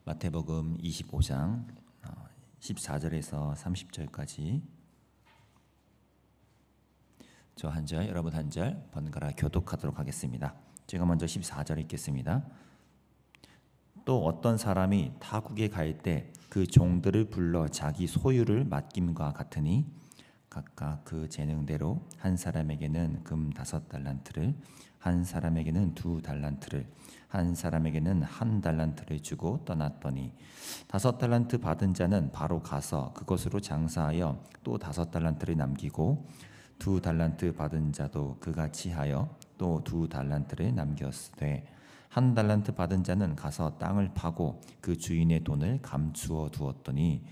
마태복음 25장 14절에서 30절까지 저 한 절, 여러분 한 절 번갈아 교독하도록 하겠습니다. 제가 먼저 14절 읽겠습니다. 또 어떤 사람이 타국에 갈 때 그 종들을 불러 자기 소유를 맡김과 같으니 각각 그 재능대로 한 사람에게는 금 5달란트를, 한 사람에게는 2달란트를, 한 사람에게는 1달란트를 주고 떠났더니 5달란트 받은 자는 바로 가서 그것으로 장사하여 또 5달란트를 남기고 2달란트 받은 자도 그같이 하여 또 2달란트를 남겼으되 1달란트 받은 자는 가서 땅을 파고 그 주인의 돈을 감추어 두었더니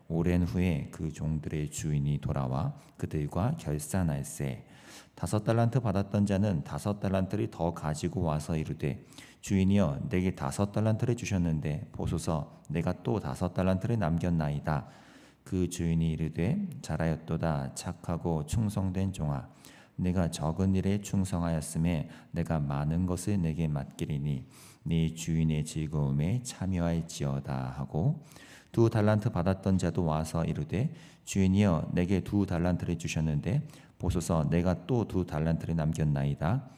오랜 후에 그 종들의 주인이 돌아와 그들과 결산할세 5달란트 받았던 자는 5달란트를 더 가지고 와서 이르되 주인이여 내게 5달란트를 주셨는데 보소서 내가 또 5달란트를 남겼나이다. 그 주인이 이르되 잘하였도다 착하고 충성된 종아 내가 적은 일에 충성하였음에 내가 많은 것을 내게 맡기리니 네 주인의 즐거움에 참여할지어다 하고 2달란트 받았던 자도 와서 이르되 주인이여 내게 2달란트를 주셨는데 보소서 내가 또 2달란트를 남겼나이다.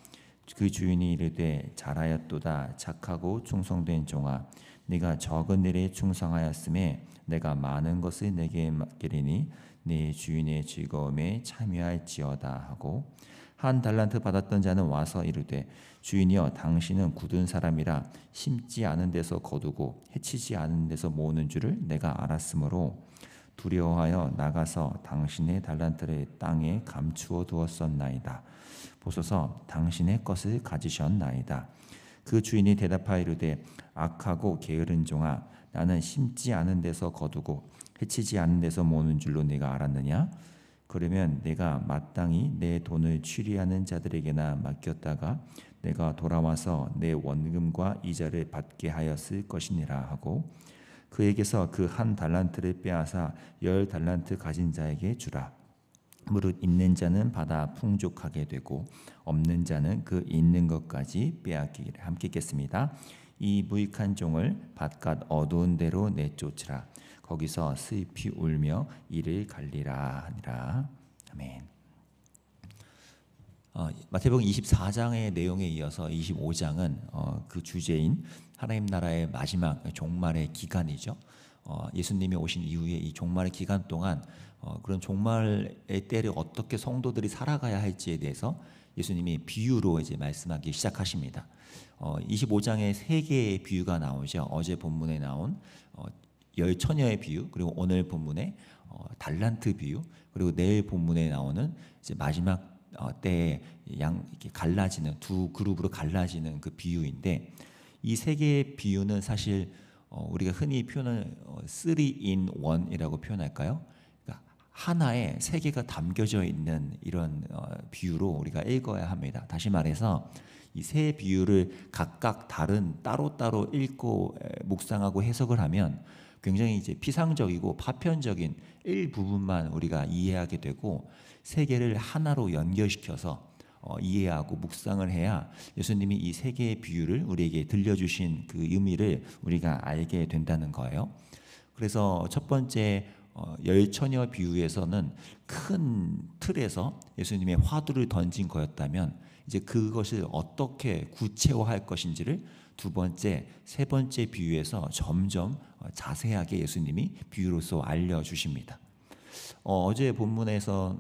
그 주인이 이르되 잘하였도다 착하고 충성된 종아 네가 적은 일에 충성하였음에 내가 많은 것을 내게 맡기리니 네 주인의 즐거움에 참여할지어다 하고 1달란트 받았던 자는 와서 이르되 주인이여 당신은 굳은 사람이라 심지 않은 데서 거두고 해치지 않은 데서 모으는 줄을 내가 알았으므로 두려워하여 나가서 당신의 달란트를 땅에 감추어 두었었나이다. 보소서 당신의 것을 가지셨나이다. 그 주인이 대답하여 이르되 악하고 게으른 종아 나는 심지 않은 데서 거두고 해치지 않은 데서 모으는 줄로 네가 알았느냐? 그러면 내가 마땅히 내 돈을 취리하는 자들에게나 맡겼다가 내가 돌아와서 내 원금과 이자를 받게 하였을 것이니라 하고 그에게서 그 1달란트를 빼앗아 10달란트 가진 자에게 주라. 무릇 있는 자는 받아 풍족하게 되고 없는 자는 그 있는 것까지 빼앗기기를. 함께 읽겠습니다. 이 무익한 종을 바깥 어두운 데로 내쫓으라. 거기서 슬피 울며 이를 갈리라 하니라. 아멘. 마태복음 24장의 내용에 이어서 25장은 그 주제인 하나님 나라의 마지막 종말의 기간이죠. 예수님이 오신 이후에 이 종말의 기간 동안 그런 종말의 때를 어떻게 성도들이 살아가야 할지에 대해서 예수님이 비유로 이제 말씀하기 시작하십니다. 25장에 3개의 비유가 나오죠. 어제 본문에 나온 10처녀의 비유, 그리고 오늘 본문에 달란트 비유, 그리고 내일 본문에 나오는 이제 마지막 때에 이렇게 갈라지는 두 그룹으로 갈라지는 그 비유인데 이 3개의 비유는 사실 우리가 흔히 표현을 3in 1이라고 표현할까요? 그러니까 하나에 3개가 담겨져 있는 이런 비유로 우리가 읽어야 합니다. 다시 말해서 이 세 비유를 각각 다른 따로따로 읽고 묵상하고 해석을 하면 굉장히 이제 피상적이고 파편적인 일부분만 우리가 이해하게 되고 3개를 하나로 연결시켜서 이해하고 묵상을 해야 예수님이 이 3개의 비유를 우리에게 들려주신 그 의미를 우리가 알게 된다는 거예요. 그래서 첫 번째 10처녀 비유에서는 큰 틀에서 예수님의 화두를 던진 거였다면 이제 그것을 어떻게 구체화할 것인지를 두 번째, 세 번째 비유에서 점점 자세하게 예수님이 비유로서 알려주십니다. 어제 본문에서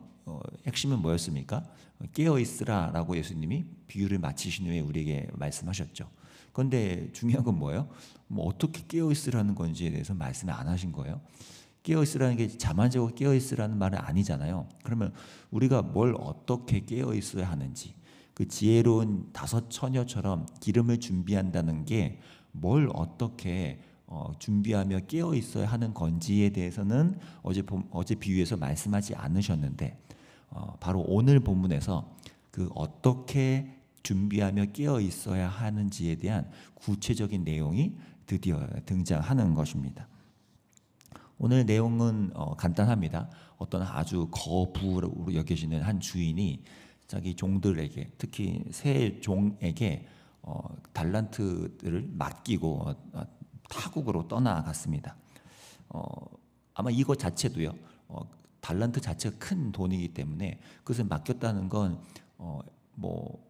핵심은 뭐였습니까? 깨어있으라 라고 예수님이 비유를 마치신 후에 우리에게 말씀하셨죠. 그런데 중요한 건 뭐예요? 어떻게 깨어있으라는 건지에 대해서 말씀을 안 하신 거예요. 깨어있으라는 게 잠안 자고 깨어있으라는 말은 아니잖아요. 그러면 우리가 뭘 어떻게 깨어있어야 하는지, 그 지혜로운 5처녀처럼 기름을 준비한다는 게 뭘 어떻게 준비하며 깨어 있어야 하는 건지에 대해서는 어제 비유에서 말씀하지 않으셨는데 바로 오늘 본문에서 그 어떻게 준비하며 깨어 있어야 하는지에 대한 구체적인 내용이 드디어 등장하는 것입니다. 오늘 내용은 간단합니다. 어떤 아주 거부로 여겨지는 한 주인이 자기 종들에게, 특히 세 종에게 달란트를 맡기고 타국으로 떠나갔습니다. 아마 이거 자체도요. 달란트 자체가 큰 돈이기 때문에 그것을 맡겼다는 건 뭐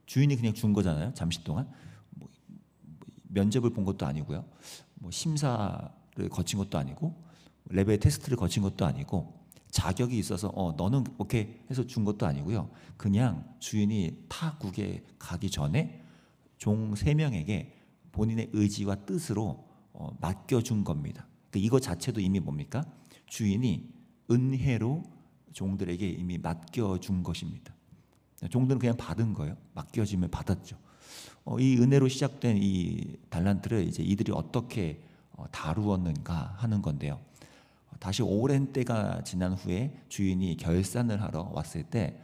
주인이 그냥 준 거잖아요. 잠시 동안 뭐 면접을 본 것도 아니고요. 뭐 심사를 거친 것도 아니고 레벨 테스트를 거친 것도 아니고 자격이 있어서 너는 오케이 해서 준 것도 아니고요. 그냥 주인이 타국에 가기 전에 종 3명에게 본인의 의지와 뜻으로 맡겨준 겁니다. 그러니까 이거 자체도 이미 뭡니까? 주인이 은혜로 종들에게 이미 맡겨준 것입니다. 종들은 그냥 받은 거예요. 맡겨짐을 받았죠. 이 은혜로 시작된 이 달란트를 이제 이들이 어떻게 다루었는가 하는 건데요. 다시 오랜 때가 지난 후에 주인이 결산을 하러 왔을 때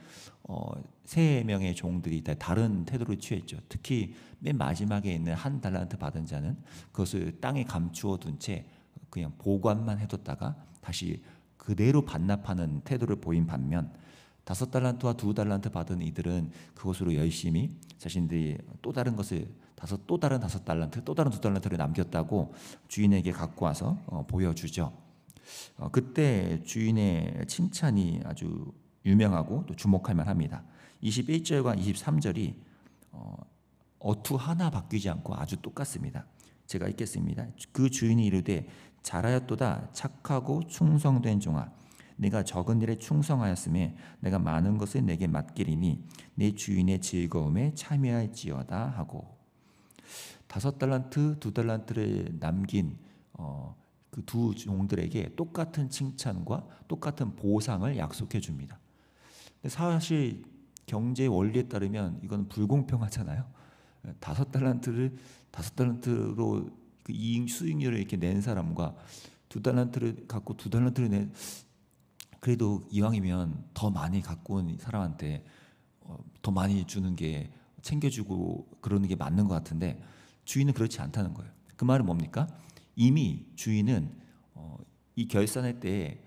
3명의 종들이 다른 태도를 취했죠. 특히 맨 마지막에 있는 한 달란트 받은 자는 그것을 땅에 감추어 둔 채 그냥 보관만 해뒀다가 다시 그대로 반납하는 태도를 보인 반면 5달란트와 2달란트 받은 이들은 그것으로 열심히 자신들이 또 다른 것을 또 다른 5달란트, 또 다른 2달란트를 남겼다고 주인에게 갖고 와서 보여주죠. 그때 주인의 칭찬이 아주 유명하고 또 주목할 만합니다. 21절과 23절이 어투 하나 바뀌지 않고 아주 똑같습니다. 제가 읽겠습니다. 그 주인이 이르되 잘하였도다 착하고 충성된 종아 내가 적은 일에 충성하였음에 내가 많은 것을 내게 맡기리니 내 주인의 즐거움에 참여할지어다 하고 5달란트, 2달란트를 남긴 그 두 종들에게 똑같은 칭찬과 똑같은 보상을 약속해 줍니다. 근데 사실 경제 원리에 따르면 이건 불공평하잖아요. 5달란트로 그 수익률을 이렇게 낸 사람과 2달란트를 갖고 2달란트를 낸 그래도 이왕이면 더 많이 갖고 온 사람한테 더 많이 주는 게 챙겨주고 그러는 게 맞는 것 같은데 주인은 그렇지 않다는 거예요. 그 말은 뭡니까? 이미 주인은 이 결산할 때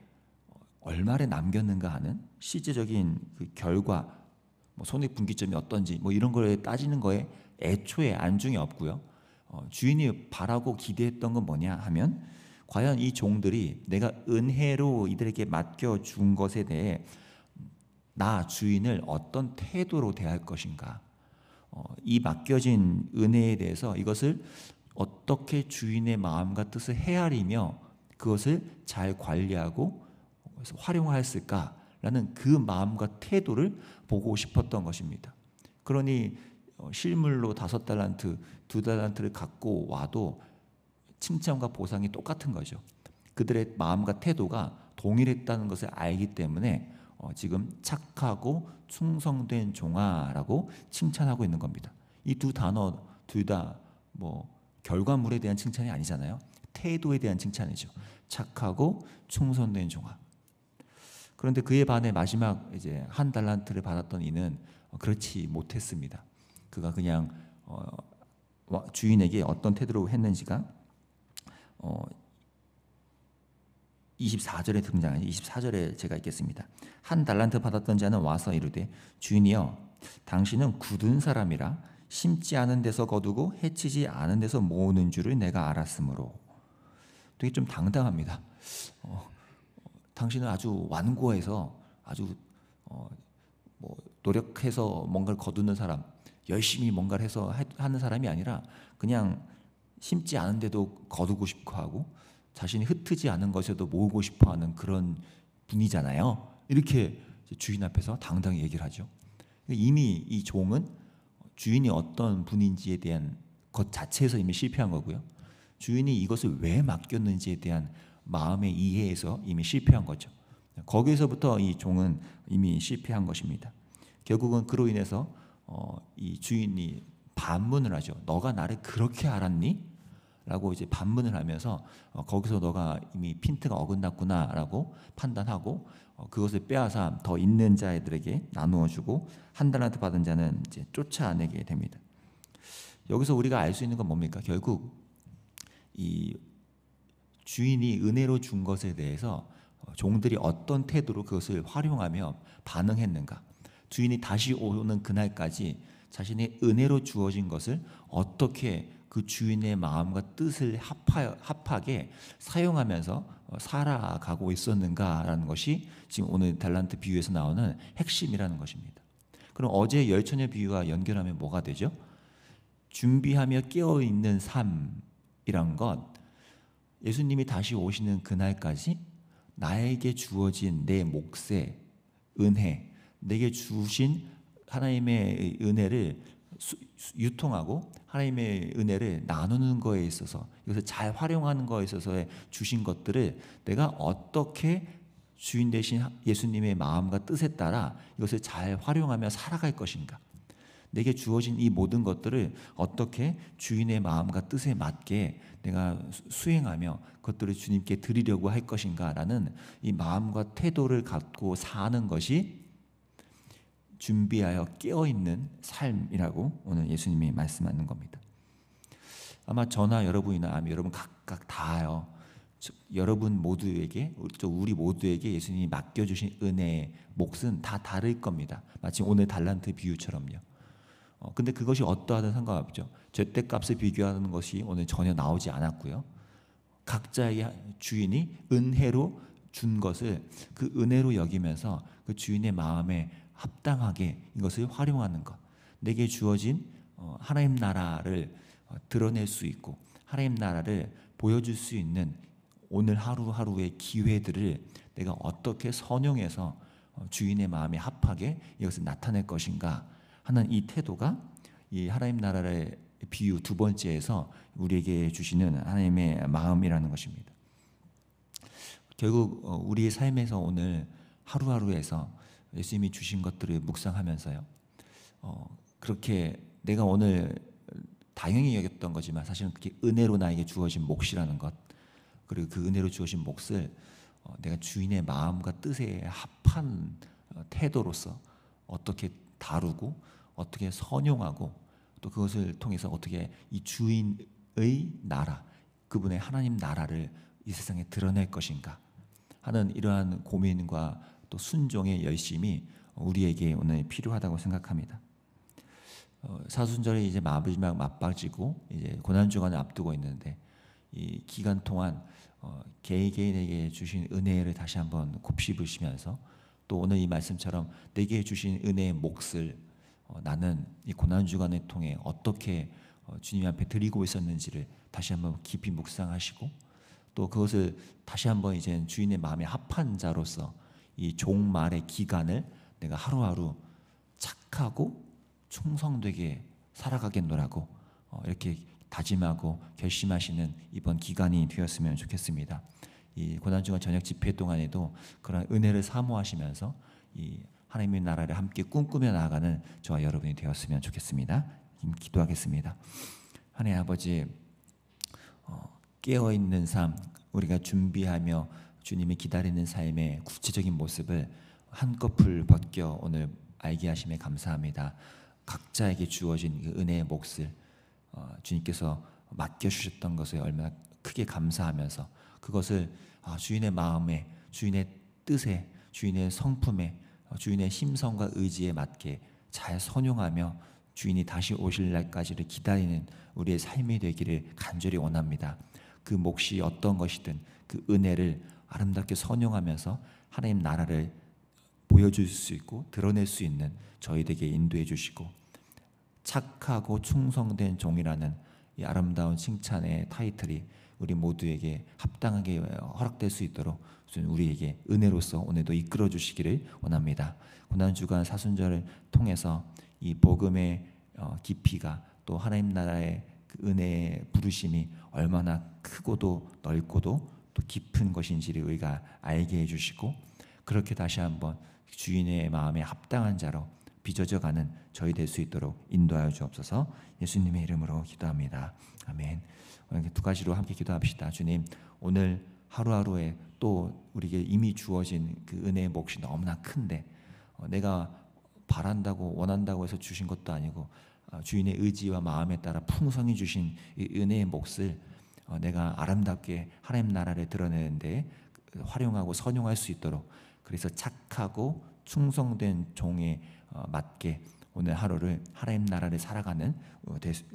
얼마를 남겼는가 하는 실제적인 그 결과, 뭐 손익분기점이 어떤지 뭐 이런 걸 따지는 거에 애초에 안중이 없고요. 주인이 바라고 기대했던 건 뭐냐 하면 과연 이 종들이 내가 은혜로 이들에게 맡겨준 것에 대해 나 주인을 어떤 태도로 대할 것인가, 이 맡겨진 은혜에 대해서 이것을 어떻게 주인의 마음과 뜻을 헤아리며 그것을 잘 관리하고 활용하였을까라는 그 마음과 태도를 보고 싶었던 것입니다. 그러니 실물로 5달란트, 2달란트를 갖고 와도 칭찬과 보상이 똑같은 거죠. 그들의 마음과 태도가 동일했다는 것을 알기 때문에 지금 착하고 충성된 종아라고 칭찬하고 있는 겁니다. 이 두 단어 둘 다 뭐 결과물에 대한 칭찬이 아니잖아요. 태도에 대한 칭찬이죠. 착하고 충성된 종아. 그런데 그에 반해 마지막 이제 1달란트를 받았던 이는 그렇지 못했습니다. 그가 그냥 주인에게 어떤 태도로 했는지가 24절에 등장하죠. 24절에 제가 읽겠습니다. 1달란트 받았던 자는 와서 이르되 주인이여 당신은 굳은 사람이라 심지 않은 데서 거두고 해치지 않은 데서 모으는 줄을 내가 알았으므로. 되게 좀 당당합니다. 당신은 아주 완고해서 아주 뭐 노력해서 뭔가를 거두는 사람, 열심히 뭔가를 해서 하는 사람이 아니라 그냥 심지 않은 데도 거두고 싶어 하고 자신이 흩트지 않은 것에도 모으고 싶어 하는 그런 분이잖아요. 이렇게 주인 앞에서 당당히 얘기를 하죠. 이미 이 종은 주인이 어떤 분인지에 대한 것 자체에서 이미 실패한 거고요. 주인이 이것을 왜 맡겼는지에 대한 마음의 이해에서 이미 실패한 거죠. 거기에서부터 이 종은 이미 실패한 것입니다. 결국은 그로 인해서 이 주인이 반문을 하죠. 너가 나를 그렇게 알았니? 라고 이제 반문을 하면서 거기서 너가 이미 핀트가 어긋났구나라고 판단하고 그것을 빼앗아 더 있는 자들에게 나누어 주고 1달란트 받은 자는 이제 쫓아내게 됩니다. 여기서 우리가 알 수 있는 건 뭡니까? 결국 이 주인이 은혜로 준 것에 대해서 종들이 어떤 태도로 그것을 활용하며 반응했는가, 주인이 다시 오는 그날까지 자신의 은혜로 주어진 것을 어떻게 그 주인의 마음과 뜻을 합하게 사용하면서 살아가고 있었는가라는 것이 지금 오늘 달란트 비유에서 나오는 핵심이라는 것입니다. 그럼 어제 열처녀 비유와 연결하면 뭐가 되죠? 준비하며 깨어있는 삶이란 것, 예수님이 다시 오시는 그날까지 나에게 주어진 내 몫의 은혜, 내게 주신 하나님의 은혜를 유통하고 하나님의 은혜를 나누는 거에 있어서, 이것을 잘 활용하는 거에 있어서 주신 것들을 내가 어떻게 주인 되신 예수님의 마음과 뜻에 따라 이것을 잘 활용하며 살아갈 것인가, 내게 주어진 이 모든 것들을 어떻게 주인의 마음과 뜻에 맞게 내가 수행하며 그것들을 주님께 드리려고 할 것인가라는 이 마음과 태도를 갖고 사는 것이 준비하여 깨어있는 삶이라고 오늘 예수님이 말씀하는 겁니다. 아마 저나 여러분이나 여러분 각각 다요, 여러분 모두에게, 우리 모두에게 예수님이 맡겨주신 은혜의 몫은 다 다를 겁니다. 마치 오늘 달란트 비유처럼요. 근데 그것이 어떠하든 상관없죠. 죗대값을 비교하는 것이 오늘 전혀 나오지 않았고요. 각자의 주인이 은혜로 준 것을 그 은혜로 여기면서 그 주인의 마음에 합당하게 이것을 활용하는 것, 내게 주어진 하나님 나라를 드러낼 수 있고 하나님 나라를 보여줄 수 있는 오늘 하루하루의 기회들을 내가 어떻게 선용해서 주인의 마음에 합하게 이것을 나타낼 것인가 하는 이 태도가 이 하나님 나라의 비유 두 번째에서 우리에게 주시는 하나님의 마음이라는 것입니다. 결국 우리의 삶에서 오늘 하루하루에서 예수님이 주신 것들을 묵상하면서요, 그렇게 내가 오늘 당연히 여겼던 거지만 사실은 그게 은혜로 나에게 주어진 몫이라는 것, 그리고 그 은혜로 주어진 몫을 내가 주인의 마음과 뜻에 합한 태도로서 어떻게 다루고 어떻게 선용하고 또 그것을 통해서 어떻게 이 주인의 나라, 그분의 하나님 나라를 이 세상에 드러낼 것인가 하는 이러한 고민과 또 순종의 열심이 우리에게 오늘 필요하다고 생각합니다. 사순절이 이제 마지막 맞바지고 이제 고난 주간을 앞두고 있는데 이 기간 동안 개개인에게 주신 은혜를 다시 한번 곱씹으시면서 또 오늘 이 말씀처럼 내게 주신 은혜의 몫을 나는 이 고난 주간을 통해 어떻게 주님 앞에 드리고 있었는지를 다시 한번 깊이 묵상하시고 또 그것을 다시 한번 이제 주인의 마음에 합한 자로서 이 종말의 기간을 내가 하루하루 착하고 충성되게 살아가겠노라고 이렇게 다짐하고 결심하시는 이번 기간이 되었으면 좋겠습니다. 이 고난주간 저녁 집회 동안에도 그런 은혜를 사모하시면서 이 하나님의 나라를 함께 꿈꾸며 나아가는 저와 여러분이 되었으면 좋겠습니다. 기도하겠습니다. 하나님 아버지, 깨어있는 삶, 우리가 준비하며 주님이 기다리는 삶의 구체적인 모습을 한꺼풀 벗겨 오늘 알게 하심에 감사합니다. 각자에게 주어진 그 은혜의 몫을 주님께서 맡겨주셨던 것에 얼마나 크게 감사하면서 그것을 주인의 마음에, 주인의 뜻에, 주인의 성품에, 주인의 심성과 의지에 맞게 잘 선용하며 주인이 다시 오실 날까지를 기다리는 우리의 삶이 되기를 간절히 원합니다. 그 몫이 어떤 것이든 그 은혜를 아름답게 선용하면서 하나님 나라를 보여줄 수 있고 드러낼 수 있는 저희에게 인도해 주시고 착하고 충성된 종이라는 이 아름다운 칭찬의 타이틀이 우리 모두에게 합당하게 허락될 수 있도록 우리에게 은혜로서 오늘도 이끌어 주시기를 원합니다. 고난주간 사순절을 통해서 이 복음의 깊이가 또 하나님 나라의 그 은혜의 부르심이 얼마나 크고도 넓고도 또 깊은 것인지를 우리가 알게 해주시고 그렇게 다시 한번 주인의 마음에 합당한 자로 빚어져가는 저희 될 수 있도록 인도하여 주옵소서. 예수님의 이름으로 기도합니다. 아멘. 오늘 두 가지로 함께 기도합시다. 주님, 오늘 하루하루에 또 우리에게 이미 주어진 그 은혜의 몫이 너무나 큰데 내가 바란다고 원한다고 해서 주신 것도 아니고 주인의 의지와 마음에 따라 풍성히 주신 이 은혜의 몫을 내가 아름답게 하나님 나라를 드러내는데 활용하고 선용할 수 있도록, 그래서 착하고 충성된 종에 맞게 오늘 하루를 하나님 나라를 살아가는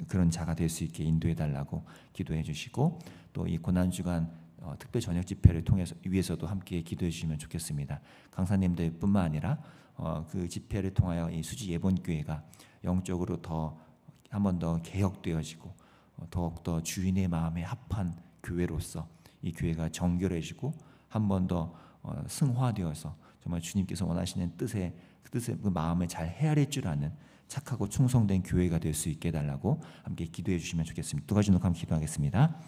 그런 자가 될 수 있게 인도해 달라고 기도해 주시고, 또 이 고난 주간 특별 저녁 집회를 통해서 위해서도 함께 기도해 주시면 좋겠습니다. 강사님들뿐만 아니라 그 집회를 통하여 이 수지 예본교회가 영적으로 더 한 번 더 개혁되어지고 더욱더 주인의 마음에 합한 교회로서 이 교회가 정결해지고 한 번 더 승화되어서 정말 주님께서 원하시는 뜻의 그 마음을 잘 헤아릴 줄 아는 착하고 충성된 교회가 될 수 있게 해달라고 함께 기도해 주시면 좋겠습니다. 두 가지 놓고 함께 기도하겠습니다.